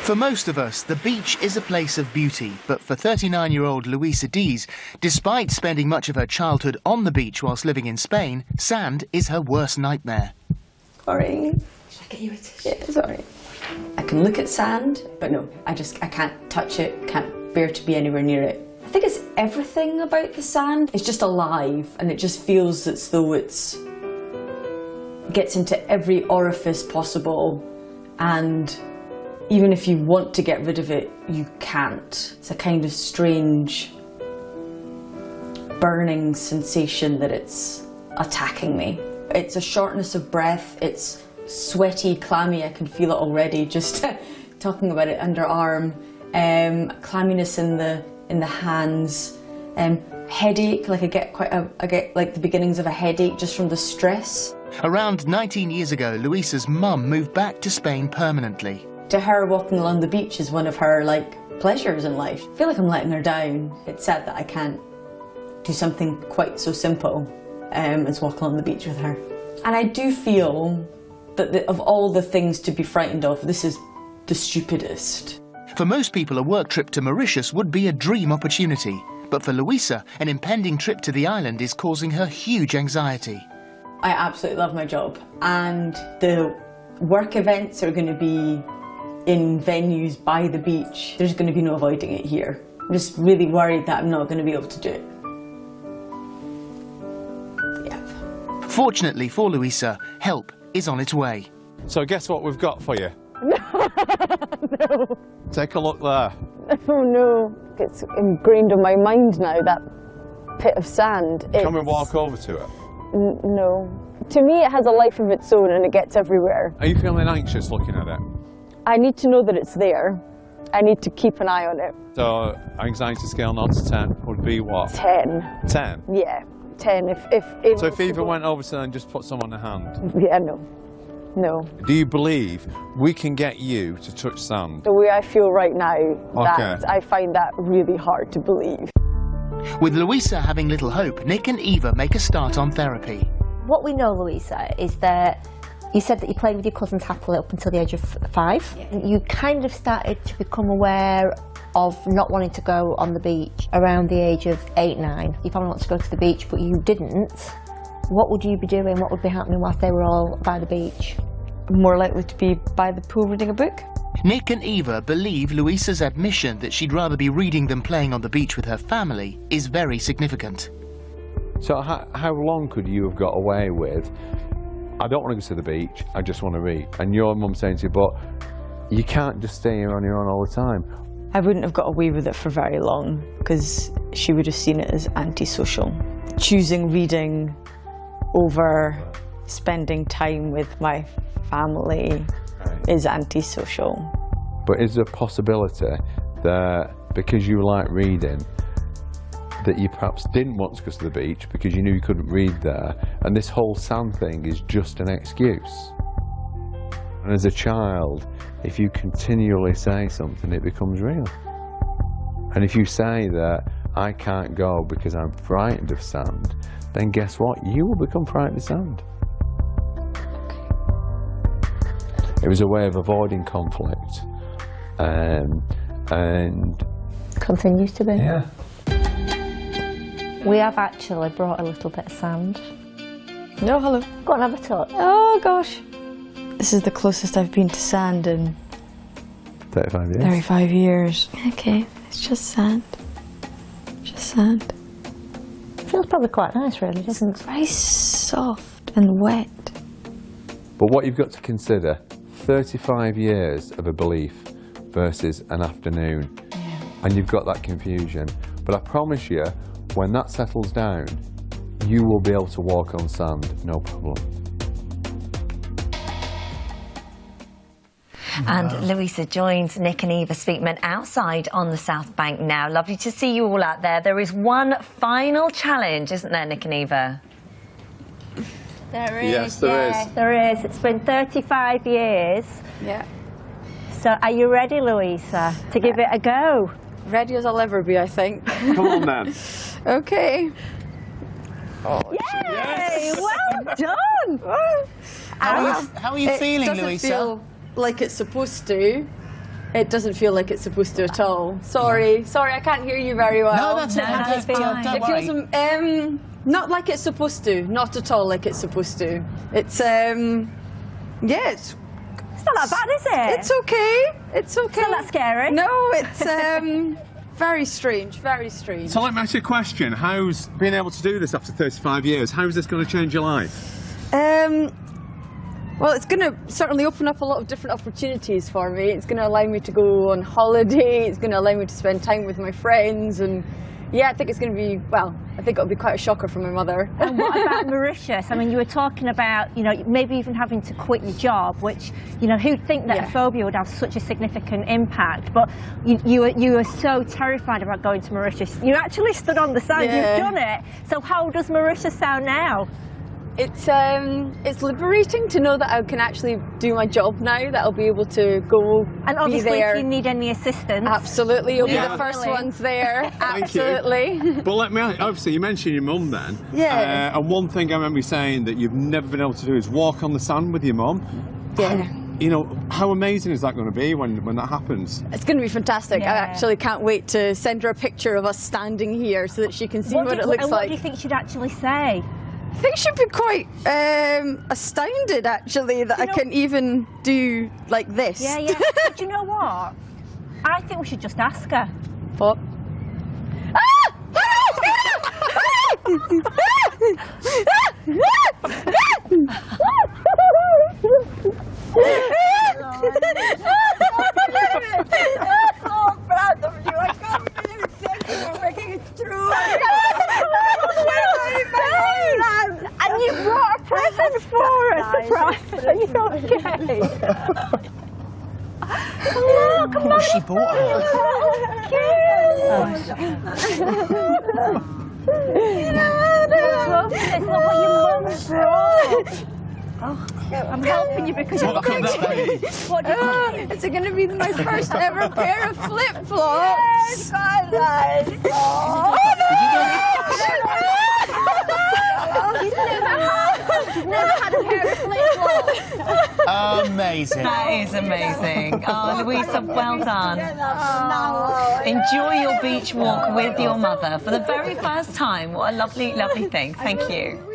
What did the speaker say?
For most of us, the beach is a place of beauty, but for 39-year-old Luisa Dees, despite spending much of her childhood on the beach whilst living in Spain, sand is her worst nightmare. Sorry. Should I get you a tissue? Yeah, sorry. I can look at sand, but no, I can't touch it, can't bear to be anywhere near it. I think it's everything about the sand. It's just alive, and it just feels as though it gets into every orifice possible, and even if you want to get rid of it, you can't. It's a kind of strange burning sensation that it's attacking me. It's a shortness of breath, it's sweaty, clammy, I can feel it already just talking about it, underarm, clamminess in the hands, headache, like I get like the beginnings of a headache just from the stress. Around 19 years ago, Luisa's mum moved back to Spain permanently. To her, walking along the beach is one of her pleasures in life. I feel like I'm letting her down. It's sad that I can't do something quite so simple as walk along the beach with her. And I do feel that of all the things to be frightened of, this is the stupidest. For most people, a work trip to Mauritius would be a dream opportunity. But for Luisa, an impending trip to the island is causing her huge anxiety. I absolutely love my job, and the work events are going to be in venues by the beach. There's going to be no avoiding it here. I'm just really worried that I'm not going to be able to do it. Yeah. Fortunately for Luisa, help is on its way. So guess what we've got for you? No. Take a look there. Oh no, it's ingrained in my mind now, that pit of sand. Come and walk over to it. No. To me it has a life of its own and it gets everywhere. Are you feeling anxious looking at it? I need to know that it's there. I need to keep an eye on it. So, anxiety scale 0 to 10 would be what? 10. 10? Yeah, 10. So if Eva went over to them and just put some on the hand? Yeah, no. No. Do you believe we can get you to touch sand? The way I feel right now, Okay. I find that really hard to believe. With Luisa having little hope, Nick and Eva make a start on therapy. What we know, Luisa, is that you said that you played with your cousins happily up until the age of 5. Yeah. You kind of started to become aware of not wanting to go on the beach around the age of 8, 9. You probably want to go to the beach, but you didn't. What would you be doing? What would be happening whilst they were all by the beach? More likely to be by the pool reading a book. Nick and Eva believe Luisa's admission that she'd rather be reading than playing on the beach with her family is very significant. So how long could you have got away with, I don't want to go to the beach, I just want to read? And your mum saying to you, but you can't just stay here on your own all the time. I wouldn't have got away with it for very long because she would have seen it as antisocial. Choosing reading over spending time with my family is antisocial. But is there a possibility that because you like reading, that you perhaps didn't want to go to the beach because you knew you couldn't read there, and this whole sand thing is just an excuse? And as a child, if you continually say something, it becomes real. And if you say that I can't go because I'm frightened of sand, then guess what? You will become frightened of sand. It was a way of avoiding conflict, and Continues to be. yeah. We have actually brought a little bit of sand. No, hello. Go on, have a touch. Oh gosh. This is the closest I've been to sand in 35 years. 35 years. Okay, it's just sand. Just sand. Feels probably quite nice, really, doesn't it? It's very soft and wet. But what you've got to consider, 35 years of a belief versus an afternoon. Yeah. And you've got that confusion. But I promise you, when that settles down, you will be able to walk on sand, no problem. And Luisa joins Nick and Eva Speakman outside on the South Bank now. Lovely to see you all out there. There is one final challenge, isn't there, Nick and Eva? There is. Yes, there is. There is. It's been 35 years. Yeah. So are you ready, Luisa, to give it a go? Ready as I'll ever be, I think. Come on then. Okay. Oh, Yay! yes. Well done! How are you feeling, It doesn't Luisa? feel like it's supposed to, It doesn't feel like it's supposed to at all. Sorry, I can't hear you very well. No, that's fine. Don't It worry. feels not like it's supposed to. Not at all like it's supposed to. It's yeah, it's not that bad, is it? It's okay. It's okay. It's not that scary. No, it's very strange. Very strange. So let me ask you a question. How's being able to do this after 35 years, how's this going to change your life? Well, it's going to certainly open up a lot of different opportunities for me. It's going to allow me to go on holiday. It's going to allow me to spend time with my friends. And yeah, I think it's going to be, well, I think it'll be quite a shocker for my mother. And what about Mauritius? I mean, you were talking about, you know, maybe even having to quit your job, which, you know, who'd think that a phobia would have such a significant impact? But you were so terrified about going to Mauritius. You actually stood on the sand. You've done it. So how does Mauritius sound now? It's liberating to know that I can actually do my job now, that I'll be able to go and obviously be there. If you need any assistance, absolutely, you'll be the first ones there. Absolutely. But let me ask, obviously you mentioned your mum then. Yeah. And one thing I remember you saying that you've never been able to do is walk on the sand with your mum. Yeah. You know, how amazing is that going to be when that happens? It's going to be fantastic. Yeah. I actually can't wait to send her a picture of us standing here so that she can see what it looks like. What do you think she'd actually say? I think she'd be quite astounded, actually, that I can even do like this. Yeah, yeah. But you know what? I think we should just ask her. What? So proud of you. I can't believe you're making it through. And you brought a present for us, surprise. Are you okay? Oh, come on. She bought her. It's not what your mum brought. I'm helping you because you've got What do you think? It's going to be my first ever pair of flip-flops. Yes, I like. He's never had a pair of flip-flops. Amazing. That is amazing. Oh, Luisa, well done. Enjoy your beach walk with your mother for the very first time. What a lovely, lovely thing. Thank you.